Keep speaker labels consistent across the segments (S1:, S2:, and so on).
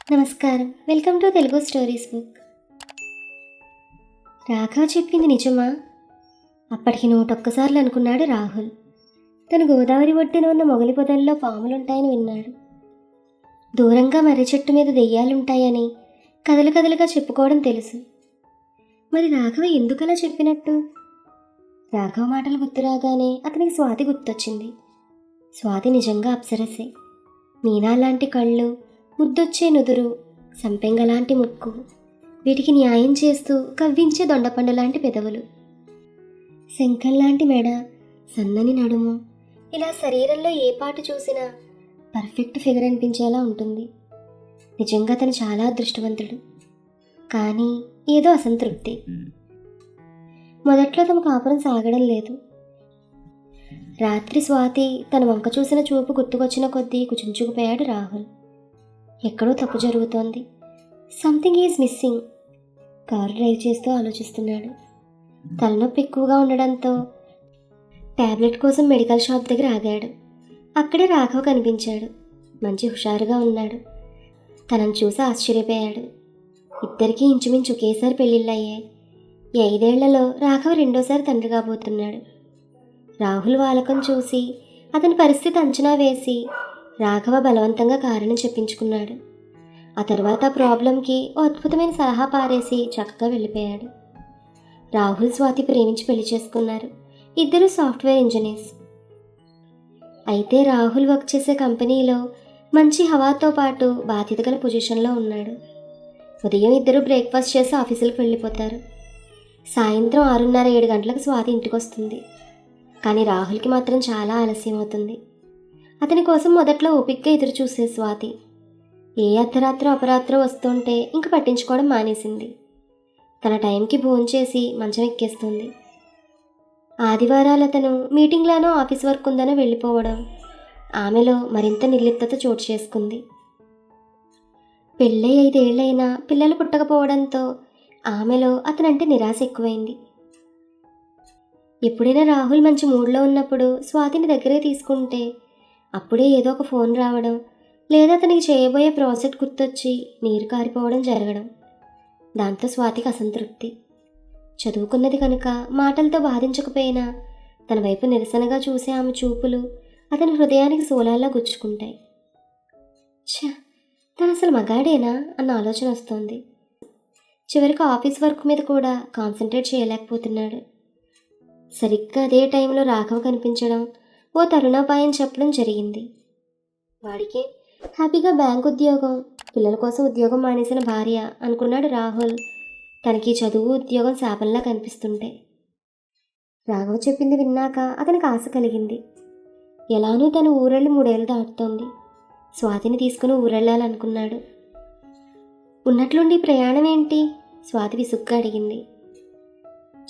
S1: నమస్కారం. Welcome to Telugu stories book. Raghav చెప్పింది నిజమా? అప్పటికి 101 అనుకున్నాడు రాహుల్. తను గోదావరి ఒడ్డున ఉన్న మొగలి పొదల్లో పాములుంటాయని విన్నాడు. దూరంగా మర్రి చెట్టు మీద దెయ్యాలుంటాయని కథలు కథలుగా చెప్పుకోవడం తెలుసు. మరి రాఘవ ఎందుకలా చెప్పినట్టు? రాఘవ మాటలు గుర్తురాగానే అతనికి స్వాతి గుర్తొచ్చింది. స్వాతి నిజంగా అప్సరసే. మీనా లాంటి కళ్ళు, ముద్దొచ్చే నుదురు, సంపెంగలాంటి ముక్కు, వీటికి న్యాయం చేస్తూ కవ్వించే దొండపండు లాంటి పెదవులు, శంఖంలాంటి మెడ, సన్నని నడుము, ఇలా శరీరంలో ఏ పాటు చూసినా పర్ఫెక్ట్ ఫిగర్ అనిపించేలా ఉంటుంది. నిజంగా తను చాలా అదృష్టవంతుడు. కానీ ఏదో అసంతృప్తి. మొదట్లో తమ కాపురం సాగడం లేదు. రాత్రి స్వాతి తన వంక చూసిన చూపు గుర్తుకొచ్చిన కొద్దీ కుచించుకుపోయాడు రాహుల్. ఎక్కడో తప్పు జరుగుతోంది. Something is missing. Car drive చేస్తూ ఆలోచిస్తున్నాడు. తలనొప్పి ఎక్కువగా ఉండడంతో ట్యాబ్లెట్ కోసం మెడికల్ షాప్ దగ్గర ఆగాడు. అక్కడే రాఘవ్ కనిపించాడు. మంచి హుషారుగా ఉన్నాడు. తనను చూసి ఆశ్చర్యపోయాడు. ఇద్దరికీ ఇంచుమించు ఒకేసారి పెళ్ళిళ్ళయ్యాయి. ఈ 5 ఏళ్లలో రాఘవ్ రెండోసారి తండ్రి కాబోతున్నాడు. రాహుల్ వాలకం చూసి అతని పరిస్థితి అంచనా వేసి రాఘవ బలవంతంగా కారణం చెప్పించుకున్నాడు. ఆ తర్వాత ప్రాబ్లంకి ఓ అద్భుతమైన సలహా పారేసి చక్కగా వెళ్ళిపోయాడు. రాహుల్ స్వాతి ప్రేమించి పెళ్లి చేసుకున్నారు. ఇద్దరు సాఫ్ట్వేర్ ఇంజనీర్స్. అయితే రాహుల్ వర్క్ చేసే కంపెనీలో మంచి హవాతో పాటు బాధ్యత గల పొజిషన్లో ఉన్నాడు. ఉదయం ఇద్దరు బ్రేక్ఫాస్ట్ చేసి ఆఫీసులకు వెళ్ళిపోతారు. సాయంత్రం 6:30-7 గంటలకు స్వాతి ఇంటికి వస్తుంది. కానీ రాహుల్కి మాత్రం చాలా ఆలస్యం అవుతుంది. అతని కోసం మొదట్లో ఓపికగా ఎదురు చూసే స్వాతి ఏ అర్ధరాత్రో అపరాత్రో వస్తుంటే ఇంక పట్టించుకోవడం మానేసింది. తన టైంకి భోంచేసి మంచం ఎక్కేస్తుంది. ఆదివారాలు అతను మీటింగ్లోనో ఆఫీస్ వర్క్ ఉందనో వెళ్ళిపోవడం ఆమెలో మరింత నిర్లిప్తత చోటు చేసుకుంది. పెళ్ళై 5 ఏళ్లైనా పిల్లలు పుట్టకపోవడంతో ఆమెలో అతనంటే నిరాశ ఎక్కువైంది. ఎప్పుడైనా రాహుల్ మంచి మూడ్లో ఉన్నప్పుడు స్వాతిని దగ్గరే తీసుకుంటే అప్పుడే ఏదో ఒక ఫోన్ రావడం, లేదా అతనికి చేయబోయే ప్రాజెక్ట్ గుర్తొచ్చి నీరు కారిపోవడం జరగడం. దాంతో స్వాతికి అసంతృప్తి. చదువుకున్నది కనుక మాటలతో బాధించకపోయినా తన వైపు నిరసనగా చూసే ఆమె చూపులు అతని హృదయానికి సోలాల్లా గుచ్చుకుంటాయి. తను అసలు మగాడేనా అన్న ఆలోచన వస్తోంది. చివరికి ఆఫీస్ వర్క్ మీద కూడా కాన్సన్ట్రేట్ చేయలేకపోతున్నాడు. సరిగ్గా అదే టైంలో రాఘవ కనిపించడం, ఓ తరుణోపాయం చెప్పడం జరిగింది. వాడికే హ్యాపీగా బ్యాంక్ ఉద్యోగం, పిల్లల కోసం ఉద్యోగం మానేసిన భార్య అనుకున్నాడు రాహుల్. తనకి చదువు ఉద్యోగం శాపంలా కనిపిస్తుంటే. రాఘవ చెప్పింది విన్నాక అతనికి ఆశ కలిగింది. ఎలానూ తను ఊరెళ్ళి 3 ఏళ్ళు దాటుతోంది. స్వాతిని తీసుకుని ఊరెళ్ళాలనుకున్నాడు. ఉన్నట్లుండి ప్రయాణం ఏంటి? స్వాతి విసుగ్గా అడిగింది.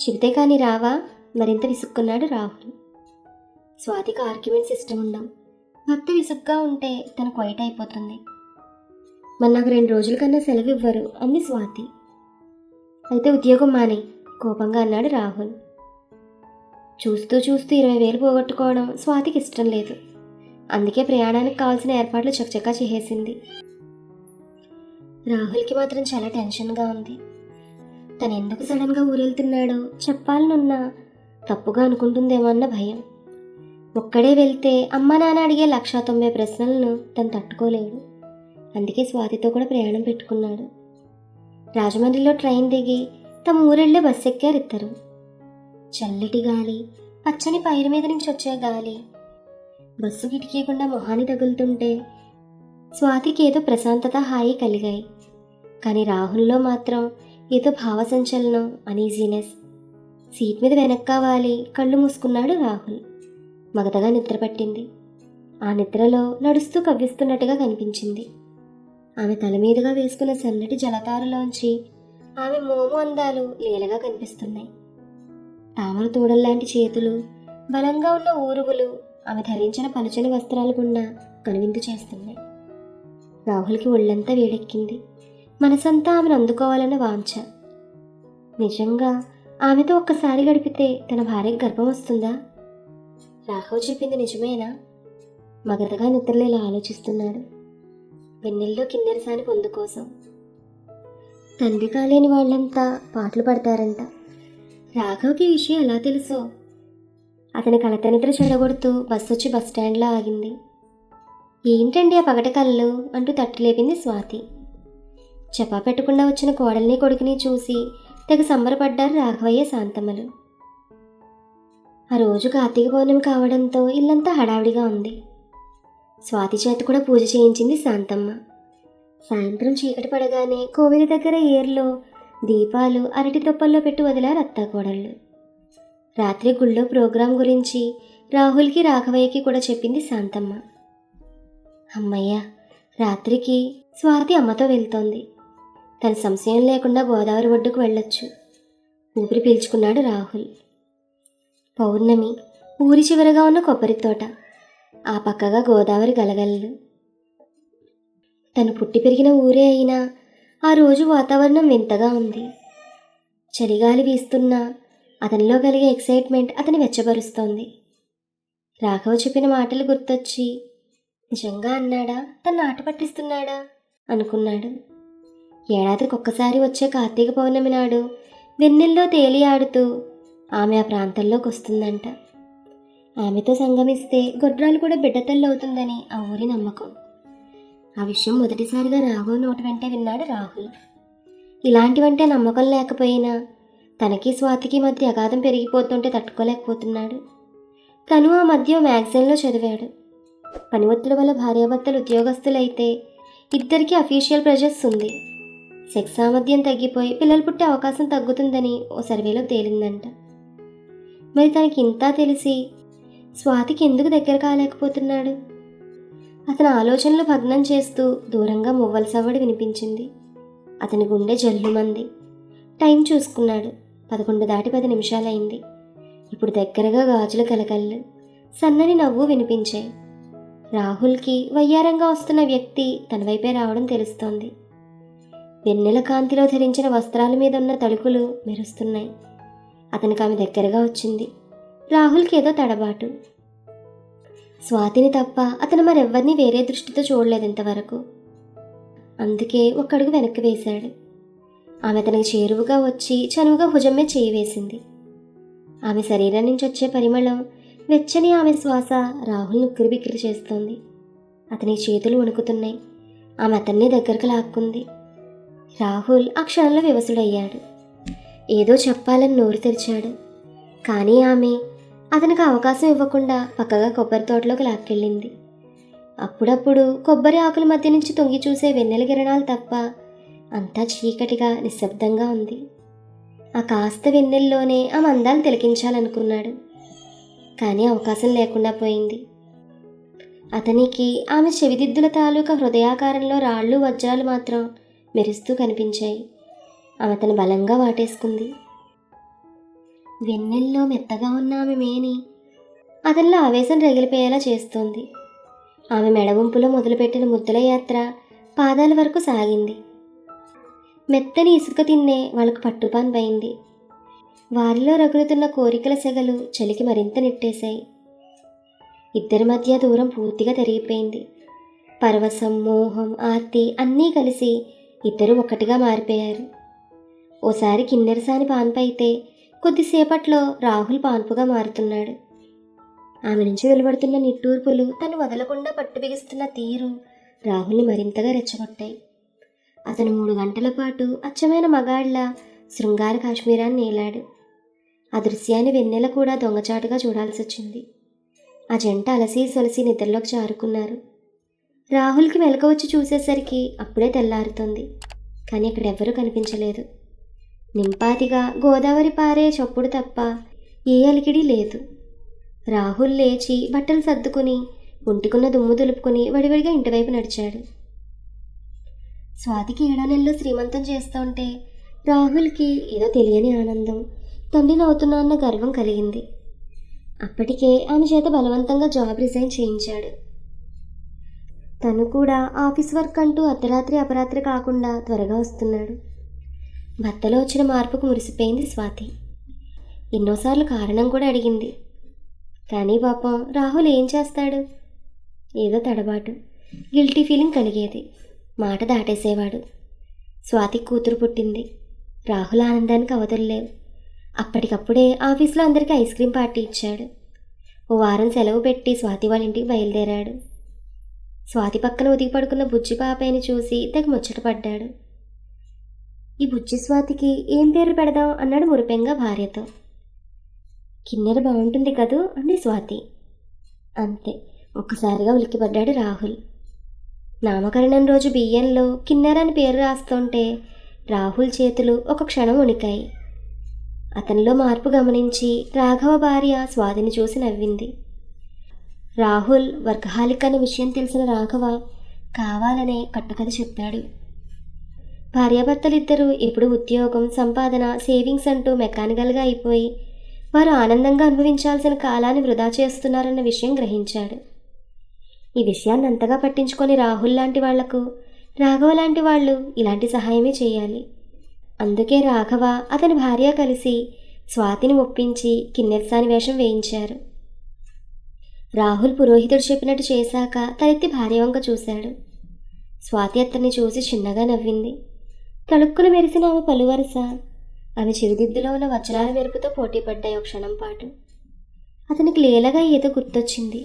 S1: చెబితే కానీ రావా? మరింత విసుక్కున్నాడు రాహుల్. స్వాతికి ఆర్గ్యుమెంట్స్ ఇష్టం ఉండవు. భర్త విసుగ్గా ఉంటే తను క్వైట్ అయిపోతుంది. మరి నాకు 2 రోజుల కన్నా సెలవు ఇవ్వరు అంది స్వాతి. అయితే ఉద్యోగం మానే కోపంగా అన్నాడు రాహుల్. చూస్తూ 20,000 పోగొట్టుకోవడం స్వాతికి ఇష్టం లేదు. అందుకే ప్రయాణానికి కావాల్సిన ఏర్పాట్లు చకచకా చేసేసింది. రాహుల్కి మాత్రం చాలా టెన్షన్గా ఉంది. తను ఎందుకు సడన్గా ఊరెళ్తున్నాడో చెప్పాలనున్నా తప్పుగా అనుకుంటుందేమో అన్న భయం. ఒక్కడే వెళ్తే అమ్మ నాన్న అడిగే 190 ప్రశ్నలను తను తట్టుకోలేడు. అందుకే స్వాతితో కూడా ప్రయాణం పెట్టుకున్నాడు. రాజమండ్రిలో ట్రైన్ దిగి తమ ఊరెళ్ళే బస్సు ఎక్కారు ఇద్దరు. చల్లటి గాలి, పచ్చని పైరు మీద నుంచి వచ్చే గాలి బస్సు కిటికీ గుండా మొహాన్ని తగులుతుంటే స్వాతికి ఏదో ప్రశాంతత, హాయి కలిగాయి. కానీ రాహుల్లో మాత్రం ఏదో భావసంచలనం, అనీజీనెస్. సీట్ మీద వెనక్కావాలి కళ్ళు మూసుకున్నాడు రాహుల్. మగతగా నిద్ర పట్టింది. ఆ నిద్రలో నడుస్తూ కవ్విస్తున్నట్టుగా కనిపించింది. ఆమె తల మీదుగా వేసుకున్న సన్నటి జలతారులోంచి ఆమె మోము అందాలు లీలగా కనిపిస్తున్నాయి. తామర తూడల్లాంటి చేతులు, బలంగా ఉన్న ఊరుగులు ఆమె ధరించిన పలుచని వస్త్రాలు గుండా కనువిందు చేస్తున్నాయి. రాహుల్కి ఒళ్ళంతా వేడెక్కింది. మనసంతా ఆమెను అందుకోవాలన్న వాంఛ. నిజంగా ఆమెతో ఒక్కసారి గడిపితే తన భార్యకి గర్భం వస్తుందా? రాఘవ్ చెప్పింది నిజమేనా? మగతగా నిద్రలేలా ఆలోచిస్తున్నాడు. వెన్నెల్లో కిన్నెరసాని పొందు కోసం. తండ్రి కాలేని వాళ్ళంతా పాటలు పడతారంట. రాఘవ్కి ఈ విషయం ఎలా తెలుసో? అతని కలతనిద్ర చెడగొడుతూ బస్సు వచ్చి బస్టాండ్లో ఆగింది. ఏంటండి ఆ పగటి కళ్ళు అంటూ తట్టు లేపింది స్వాతి. చెప్పా పెట్టకుండా వచ్చిన కోడల్ని కొడుకుని చూసి తెగ సంబరపడ్డారు రాఘవయ్య శాంతమ్మలు. ఆ రోజు కార్తీక పౌర్ణమి కావడంతో ఇల్లంతా హడావిడిగా ఉంది. స్వాతి చేత కూడా పూజ చేయించింది శాంతమ్మ. సాయంత్రం చీకటి పడగానే కోవిలి దగ్గర ఏర్లో దీపాలు అరటి తొప్పల్లో పెట్టి వదిలారు అత్తాకోడళ్ళు. రాత్రి గుళ్ళో ప్రోగ్రాం గురించి రాహుల్కి రాఘవయ్యకి కూడా చెప్పింది శాంతమ్మ. అమ్మయ్య, రాత్రికి స్వాతి అమ్మతో వెళ్తోంది. తన సంశయం లేకుండా గోదావరి ఒడ్డుకు వెళ్ళొచ్చు. ఊపిరి పీల్చుకున్నాడు రాహుల్. పౌర్ణమి, ఊరి చివరగా ఉన్న కొబ్బరి తోట, ఆ పక్కగా గోదావరి గలగలలు. తను పుట్టి పెరిగిన ఊరే అయినా ఆ రోజు వాతావరణం వింతగా ఉంది. చలిగాలి వీస్తున్నా అతనిలో కలిగే ఎక్సైట్మెంట్ అతని వెచ్చబరుస్తోంది. రాఘవ చెప్పిన మాటలు గుర్తొచ్చి, నిజంగా అన్నాడా, తను ఆట పట్టిస్తున్నాడా అనుకున్నాడు. ఏడాదికి ఒక్కసారి వచ్చే కార్తీక పౌర్ణమి నాడు వెన్నెల్లో తేలి ఆడుతూ ఆమె ఆ ప్రాంతంలోకి వస్తుందంట. ఆమెతో సంగమిస్తే గొడ్రాలు కూడా బిడ్డతల్లి అవుతుందని ఆ ఊరి నమ్మకం. ఆ విషయం మొదటిసారిగా రాఘవ్ నోటి వెంటే విన్నాడు రాహుల్. ఇలాంటివంటే నమ్మకం లేకపోయినా తనకి స్వాతికి మధ్య అగాధం పెరిగిపోతుంటే తట్టుకోలేకపోతున్నాడు. తను ఆ మధ్య మ్యాగజైన్లో చదివాడు. పని ఒత్తిడి వల్ల భార్యాభర్తలు ఉద్యోగస్తులైతే ఇద్దరికీ అఫీషియల్ ప్రెషర్స్ ఉంది. సెక్స్ సామర్థ్యం తగ్గిపోయి పిల్లలు పుట్టే అవకాశం తగ్గుతుందని ఓ సర్వేలో తేలిందంట. మరి తనకి ఇంతా తెలిసి స్వాతికి ఎందుకు దగ్గర కాలేకపోతున్నాడు? అతని ఆలోచనలు భగ్నం చేస్తూ దూరంగా మువ్వల సవ్వడి వినిపించింది. అతని గుండె జల్లుమంది. టైం చూసుకున్నాడు. 11:10 అయింది. ఇప్పుడు దగ్గరగా గాజుల కలకళ్ళు, సన్నని నవ్వు వినిపించాయి. రాహుల్కి వయ్యారంగా వస్తున్న వ్యక్తి తన వైపే రావడం తెలుస్తోంది. వెన్నెల కాంతిలో ధరించిన వస్త్రాల మీద ఉన్న తలుకులు మెరుస్తున్నాయి. అతనికి ఆమె దగ్గరగా వచ్చింది. రాహుల్కి ఏదో తడబాటు. స్వాతిని తప్ప అతను మరెవ్వరినీ వేరే దృష్టితో చూడలేదు ఇంతవరకు. అందుకే ఒక్కడుగు వెనక్కి వేశాడు. ఆమె అతనికి చేరువుగా వచ్చి చనువుగా భుజం మీద చేయి వేసింది. ఆమె శరీరం నుంచి వచ్చే పరిమళం, వెచ్చని ఆమె శ్వాస రాహుల్ని ఉక్కిరిబిక్కిరి చేస్తోంది. అతని చేతులు వణుకుతున్నాయి. ఆమె అతన్ని దగ్గరకు లాక్కుంది. రాహుల్ ఆ క్షణంలో వివసుడయ్యాడు. ఏదో చెప్పాలని నోరు తెరిచాడు. కానీ ఆమె అతనికి అవకాశం ఇవ్వకుండా పక్కగా కొబ్బరి తోటలోకి లాక్కెళ్ళింది. అప్పుడప్పుడు కొబ్బరి ఆకుల మధ్య నుంచి తొంగి చూసే వెన్నెల కిరణాలు తప్ప అంతా చీకటిగా నిశ్శబ్దంగా ఉంది. ఆ కాస్త వెన్నెల్లోనే ఆ మందాలు తిలకించాలనుకున్నాడు. కానీ అవకాశం లేకుండా పోయింది. అతనికి ఆమె చెవిదిద్దుల తాలూకా హృదయాకారంలో రాళ్ళు వజ్రాలు మాత్రం మెరుస్తూ కనిపించాయి. ఆమె తను బలంగా వాటేసుకుంది. వెన్నెల్లో మెత్తగా ఉన్న ఆమె మేని అతనిలో ఆవేశం రగిలిపోయేలా చేస్తోంది. ఆమె మెడవంపులో మొదలుపెట్టిన ముద్దుల యాత్ర పాదాల వరకు సాగింది. మెత్తని ఇసుక తిన్నే వాళ్ళకు పట్టుపాన్ పోయింది. వారిలో రగులుతున్న కోరికల సెగలు చలికి మరింత నెట్టేశాయి. ఇద్దరి మధ్య దూరం పూర్తిగా తరిగిపోయింది. పరవశం, మోహం, ఆర్తి అన్నీ కలిసి ఇద్దరు ఒక్కటిగా మారిపోయారు. ఓసారి కిన్నెరసాని పాన్పు అయితే కొద్దిసేపట్లో రాహుల్ పాన్పుగా మారుతున్నాడు. ఆమె నుంచి వెలువడుతున్న నిట్టూర్పులు తను వదలకుండా పట్టు బిగిస్తున్న తీరు రాహుల్ని మరింతగా రెచ్చగొట్టాయి. అతను 3 గంటల పాటు అచ్చమైన మగాళ్ళ శృంగార కాశ్మీరాన్ని నేలాడు. ఆ దృశ్యాన్ని వెన్నెల కూడా దొంగచాటుగా చూడాల్సి వచ్చింది. ఆ జంట అలసి సొలసి నిద్రలోకి జారుకున్నారు. రాహుల్కి మెలక వచ్చి చూసేసరికి అప్పుడే తెల్లారుతుంది. కానీ అక్కడెవ్వరూ కనిపించలేదు. నింపాతిగా గోదావరి పారే చప్పుడు తప్ప ఏ అలికిడి లేదు. రాహుల్ లేచి బట్టలు సర్దుకుని ఒంటికున్న దుమ్ము దులుపుకుని వడివడిగా ఇంటివైపు నడిచాడు. స్వాతికి 7వ నెలలో శ్రీమంతం చేస్తుంటే రాహుల్కి ఏదో తెలియని ఆనందం, తండ్రిని అవుతున్నా అన్న గర్వం కలిగింది. అప్పటికే ఆమె చేత బలవంతంగా జాబ్ రిజైన్ చేయించాడు. తను కూడా ఆఫీస్ వర్క్ అంటూ అర్ధరాత్రి అపరాత్రి కాకుండా త్వరగా వస్తున్నాడు. భర్తలో వచ్చిన మార్పుకు మురిసిపోయింది స్వాతి. ఎన్నోసార్లు కారణం కూడా అడిగింది. కానీ పాపం రాహుల్ ఏం చేస్తాడు? ఏదో తడబాటు, గిల్టీ ఫీలింగ్ కలిగేది. మాట దాటేసేవాడు. స్వాతి కూతురు పుట్టింది. రాహుల్ ఆనందానికి అవధుల్లేవు. అప్పటికప్పుడే ఆఫీస్లో అందరికీ ఐస్ క్రీమ్ పార్టీ ఇచ్చాడు. ఓ వారం సెలవు పెట్టి స్వాతి వాళ్ళ ఇంటికి బయలుదేరాడు. స్వాతి పక్కన ఒదిగి పడుకున్న బుజ్జి పాపయ్యని చూసి తెగ ముచ్చటపడ్డాడు. ఈ బుజ్జి స్వాతికి ఏం పేరు పెడదాం అన్నాడు మురిపెంగా భార్యతో. కిన్నెర బాగుంటుంది కదూ అంది స్వాతి. అంతే, ఒక్కసారిగా ఉలిక్కిపడ్డాడు రాహుల్. నామకరణం రోజు బియ్యంలో కిన్నెర అని పేరు రాస్తుంటే రాహుల్ చేతులు ఒక క్షణం వణికాయి. అతనిలో మార్పు గమనించి రాఘవ భార్య స్వాతిని చూసి నవ్వింది. రాహుల్ వర్కహాలిక్ అనే విషయం తెలిసిన రాఘవ కావాలనే కట్టుకథ చెప్పాడు. భార్యాభర్తలిద్దరూ ఇప్పుడు ఉద్యోగం, సంపాదన, సేవింగ్స్ అంటూ మెకానికల్గా అయిపోయి వారు ఆనందంగా అనుభవించాల్సిన కాలాన్ని వృధా చేస్తున్నారన్న విషయం గ్రహించాడు. ఈ విషయాన్ని అంతగా పట్టించుకొని రాహుల్ లాంటి వాళ్లకు రాఘవ లాంటి వాళ్ళు ఇలాంటి సహాయమే చేయాలి. అందుకే రాఘవ అతని భార్య కలిసి స్వాతిని ఒప్పించి కిన్నెరసాని వేషం వేయించారు. రాహుల్ పురోహితుడు చెప్పినట్టు చేశాక తలెత్తి భార్య వంక చూశాడు. స్వాతి అతన్ని చూసి చిన్నగా నవ్వింది. తళుక్కున మెరిసిన ఆమె పలువరస, ఆమె చిరుదిద్దులో ఉన్న వజ్రాల మెరుపుతో పోటీపడ్డాయి. ఒక క్షణం పాటు అతనికి లీలగా ఏదో గుర్తొచ్చింది.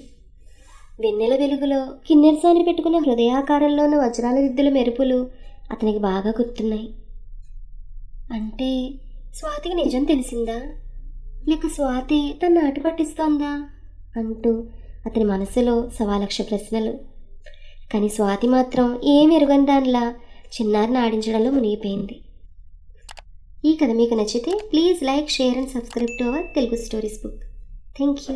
S1: వెన్నెల వెలుగులో కిన్నెరసాని పెట్టుకున్న హృదయాకారంలో ఉన్న వజ్రాల దిద్దుల మెరుపులు అతనికి బాగా గుర్తున్నాయి. అంటే స్వాతికి నిజం తెలిసిందా, లేక స్వాతి తను నాటు పట్టిస్తోందా అంటూ అతని మనసులో 1,00,000 ప్రశ్నలు. కానీ స్వాతి మాత్రం ఏమి ఎరుగని దానిలా చిన్నారిని ఆడించడంలో మునిగిపోయింది. ఈ కథ మీకు నచ్చితే please like, share and subscribe to our Telugu stories book. Thank you.